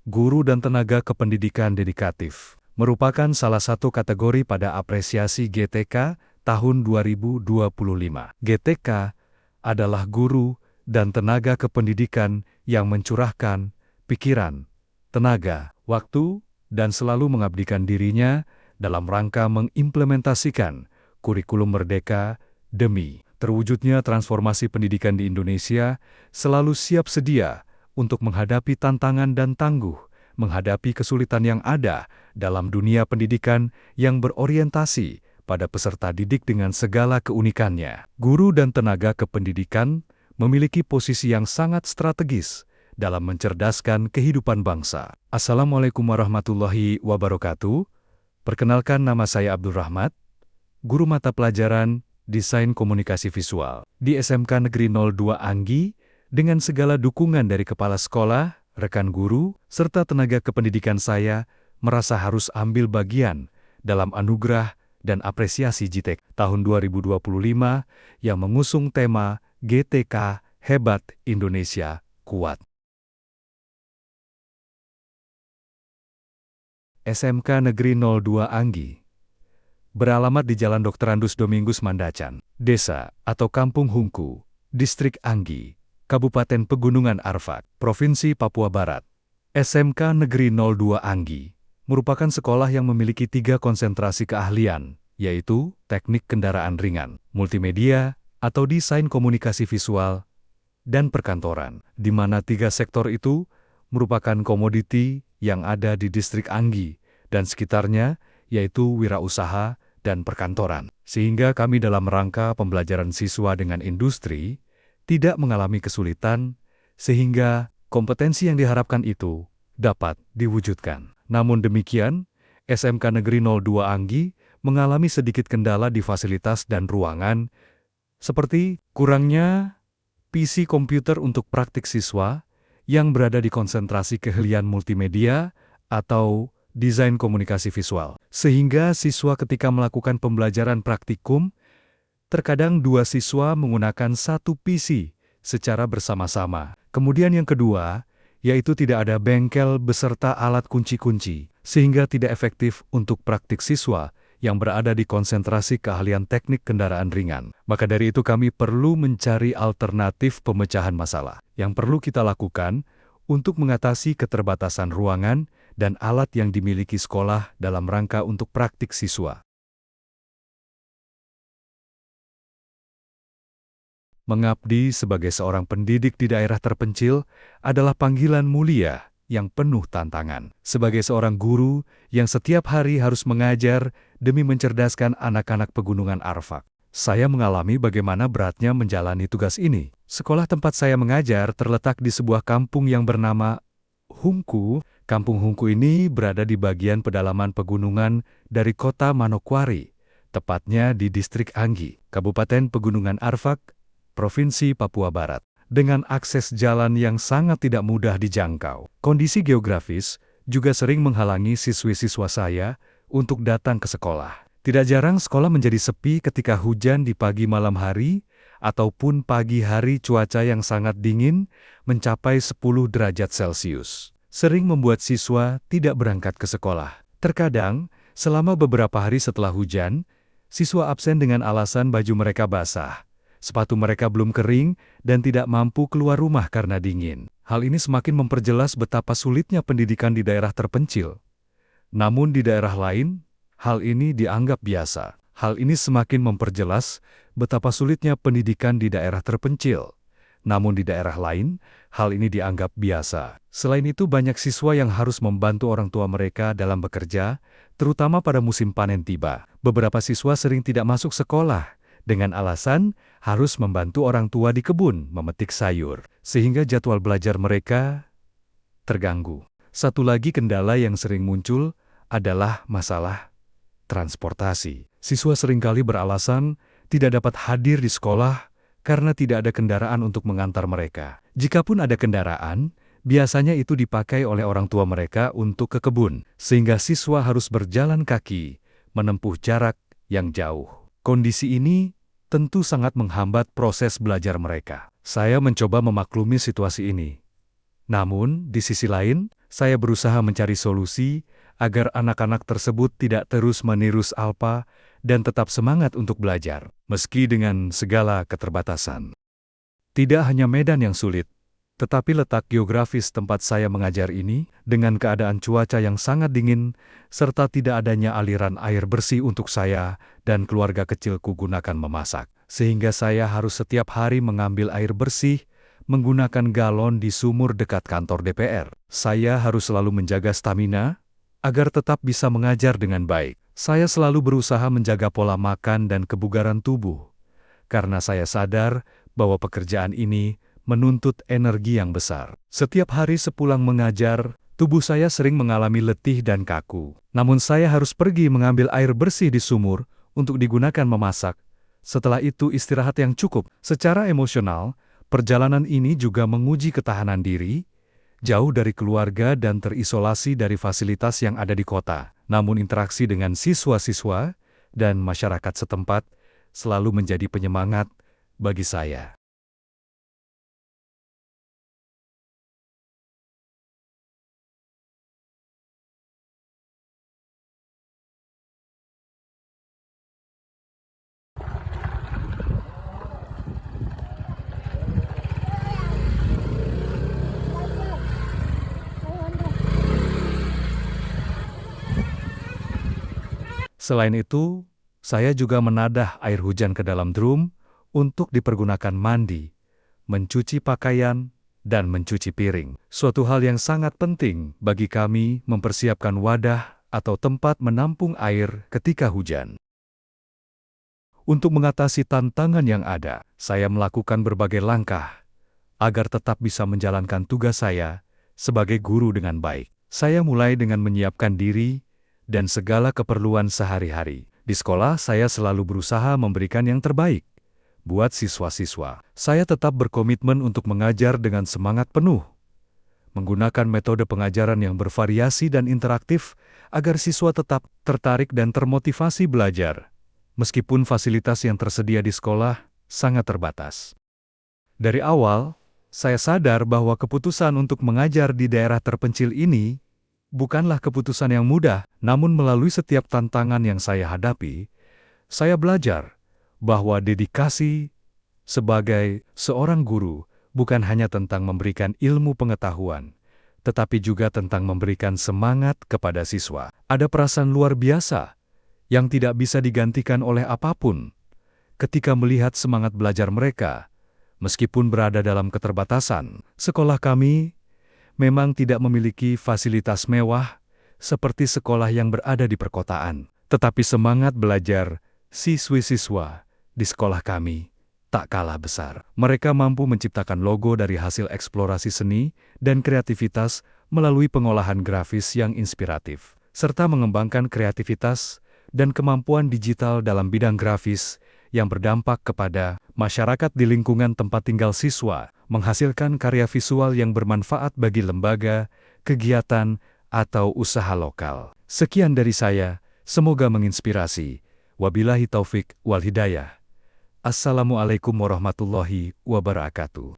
Guru dan tenaga kependidikan dedikatif merupakan salah satu kategori pada apresiasi GTK tahun 2025. GTK adalah guru dan tenaga kependidikan yang mencurahkan pikiran, tenaga, waktu, dan selalu mengabdikan dirinya dalam rangka mengimplementasikan kurikulum merdeka demi terwujudnya transformasi pendidikan di Indonesia, selalu siap sedia untuk menghadapi tantangan dan tangguh, menghadapi kesulitan yang ada dalam dunia pendidikan yang berorientasi pada peserta didik dengan segala keunikannya. Guru dan tenaga kependidikan memiliki posisi yang sangat strategis dalam mencerdaskan kehidupan bangsa. Assalamualaikum warahmatullahi wabarakatuh. Perkenalkan, nama saya Abdul Rahmat, guru mata pelajaran Desain Komunikasi Visual di SMK Negeri 02 Anggi, dengan segala dukungan dari kepala sekolah, rekan guru, serta tenaga kependidikan. Saya merasa harus ambil bagian dalam anugerah dan apresiasi GTK tahun 2025 yang mengusung tema GTK Hebat Indonesia Kuat. SMK Negeri 02 Anggi beralamat di Jalan Dr. Andus Domingus Mandacan, Desa atau Kampung Hungku, Distrik Anggi, Kabupaten Pegunungan Arfak, Provinsi Papua Barat. SMK Negeri 02 Anggi merupakan sekolah yang memiliki 3 konsentrasi keahlian, yaitu teknik kendaraan ringan, multimedia atau desain komunikasi visual, dan perkantoran, di mana 3 sektor itu merupakan komoditi yang ada di Distrik Anggi dan sekitarnya, yaitu wirausaha dan perkantoran. Sehingga kami dalam rangka pembelajaran siswa dengan industri tidak mengalami kesulitan, sehingga kompetensi yang diharapkan itu dapat diwujudkan. Namun demikian, SMK Negeri 02 Anggi mengalami sedikit kendala di fasilitas dan ruangan, seperti kurangnya PC komputer untuk praktik siswa yang berada di konsentrasi keahlian multimedia atau desain komunikasi visual. Sehingga siswa ketika melakukan pembelajaran praktikum, terkadang 2 siswa menggunakan 1 PC secara bersama-sama. Kemudian yang kedua, yaitu tidak ada bengkel beserta alat kunci-kunci, sehingga tidak efektif untuk praktik siswa yang berada di konsentrasi keahlian teknik kendaraan ringan. Maka dari itu kami perlu mencari alternatif pemecahan masalah. Yang perlu kita lakukan untuk mengatasi keterbatasan ruangan dan alat yang dimiliki sekolah dalam rangka untuk praktik siswa. Mengabdi sebagai seorang pendidik di daerah terpencil adalah panggilan mulia yang penuh tantangan. Sebagai seorang guru yang setiap hari harus mengajar demi mencerdaskan anak-anak Pegunungan Arfak, saya mengalami bagaimana beratnya menjalani tugas ini. Sekolah tempat saya mengajar terletak di sebuah kampung yang bernama Hungku. Kampung Hungku ini berada di bagian pedalaman pegunungan dari kota Manokwari, tepatnya di Distrik Anggi, Kabupaten Pegunungan Arfak, Provinsi Papua Barat, dengan akses jalan yang sangat tidak mudah dijangkau. Kondisi geografis juga sering menghalangi siswi-siswa saya untuk datang ke sekolah. Tidak jarang sekolah menjadi sepi ketika hujan di pagi malam hari, ataupun pagi hari cuaca yang sangat dingin mencapai 10 derajat Celcius. Sering membuat siswa tidak berangkat ke sekolah. Terkadang, selama beberapa hari setelah hujan, siswa absen dengan alasan baju mereka basah, sepatu mereka belum kering, dan tidak mampu keluar rumah karena dingin. Hal ini semakin memperjelas betapa sulitnya pendidikan di daerah terpencil. Namun di daerah lain, hal ini dianggap biasa. Hal ini semakin memperjelas betapa sulitnya pendidikan di daerah terpencil. Namun di daerah lain, hal ini dianggap biasa. Selain itu, banyak siswa yang harus membantu orang tua mereka dalam bekerja, terutama pada musim panen tiba. Beberapa siswa sering tidak masuk sekolah dengan alasan harus membantu orang tua di kebun memetik sayur, sehingga jadwal belajar mereka terganggu. Satu lagi kendala yang sering muncul adalah masalah transportasi. Siswa seringkali beralasan tidak dapat hadir di sekolah karena tidak ada kendaraan untuk mengantar mereka. Jikapun ada kendaraan, biasanya itu dipakai oleh orang tua mereka untuk ke kebun, sehingga siswa harus berjalan kaki, menempuh jarak yang jauh. Kondisi ini tentu sangat menghambat proses belajar mereka. Saya mencoba memaklumi situasi ini. Namun, di sisi lain, Saya berusaha mencari solusi agar anak-anak tersebut tidak terus-menerus alpa dan tetap semangat untuk belajar, meski dengan segala keterbatasan. Tidak hanya medan yang sulit, tetapi letak geografis tempat saya mengajar ini, dengan keadaan cuaca yang sangat dingin, serta tidak adanya aliran air bersih untuk saya dan keluarga kecilku gunakan memasak, sehingga saya harus setiap hari mengambil air bersih menggunakan galon di sumur dekat kantor DPR. Saya harus selalu menjaga stamina agar tetap bisa mengajar dengan baik. Saya selalu berusaha menjaga pola makan dan kebugaran tubuh, karena saya sadar bahwa pekerjaan ini menuntut energi yang besar. Setiap hari sepulang mengajar, tubuh saya sering mengalami letih dan kaku. Namun saya harus pergi mengambil air bersih di sumur untuk digunakan memasak. Setelah itu istirahat yang cukup. Secara emosional, perjalanan ini juga menguji ketahanan diri, jauh dari keluarga dan terisolasi dari fasilitas yang ada di kota. Namun interaksi dengan siswa-siswa dan masyarakat setempat selalu menjadi penyemangat bagi saya. Selain itu, saya juga menadah air hujan ke dalam drum untuk dipergunakan mandi, mencuci pakaian, dan mencuci piring. Suatu hal yang sangat penting bagi kami mempersiapkan wadah atau tempat menampung air ketika hujan. Untuk mengatasi tantangan yang ada, saya melakukan berbagai langkah agar tetap bisa menjalankan tugas saya sebagai guru dengan baik. Saya mulai dengan menyiapkan diri dan segala keperluan sehari-hari. Di sekolah, saya selalu berusaha memberikan yang terbaik buat siswa-siswa. Saya tetap berkomitmen untuk mengajar dengan semangat penuh, menggunakan metode pengajaran yang bervariasi dan interaktif agar siswa tetap tertarik dan termotivasi belajar, meskipun fasilitas yang tersedia di sekolah sangat terbatas. Dari awal, saya sadar bahwa keputusan untuk mengajar di daerah terpencil ini bukanlah keputusan yang mudah, namun melalui setiap tantangan yang saya hadapi, saya belajar bahwa dedikasi sebagai seorang guru bukan hanya tentang memberikan ilmu pengetahuan, tetapi juga tentang memberikan semangat kepada siswa. Ada perasaan luar biasa yang tidak bisa digantikan oleh apapun ketika melihat semangat belajar mereka, meskipun berada dalam keterbatasan. Sekolah kami memang tidak memiliki fasilitas mewah seperti sekolah yang berada di perkotaan. Tetapi semangat belajar siswi-siswa di sekolah kami tak kalah besar. Mereka mampu menciptakan logo dari hasil eksplorasi seni dan kreativitas melalui pengolahan grafis yang inspiratif, serta mengembangkan kreativitas dan kemampuan digital dalam bidang grafis yang berdampak kepada masyarakat di lingkungan tempat tinggal siswa, menghasilkan karya visual yang bermanfaat bagi lembaga, kegiatan, atau usaha lokal. Sekian dari saya, semoga menginspirasi. Wabillahi taufik wal hidayah. Assalamualaikum warahmatullahi wabarakatuh.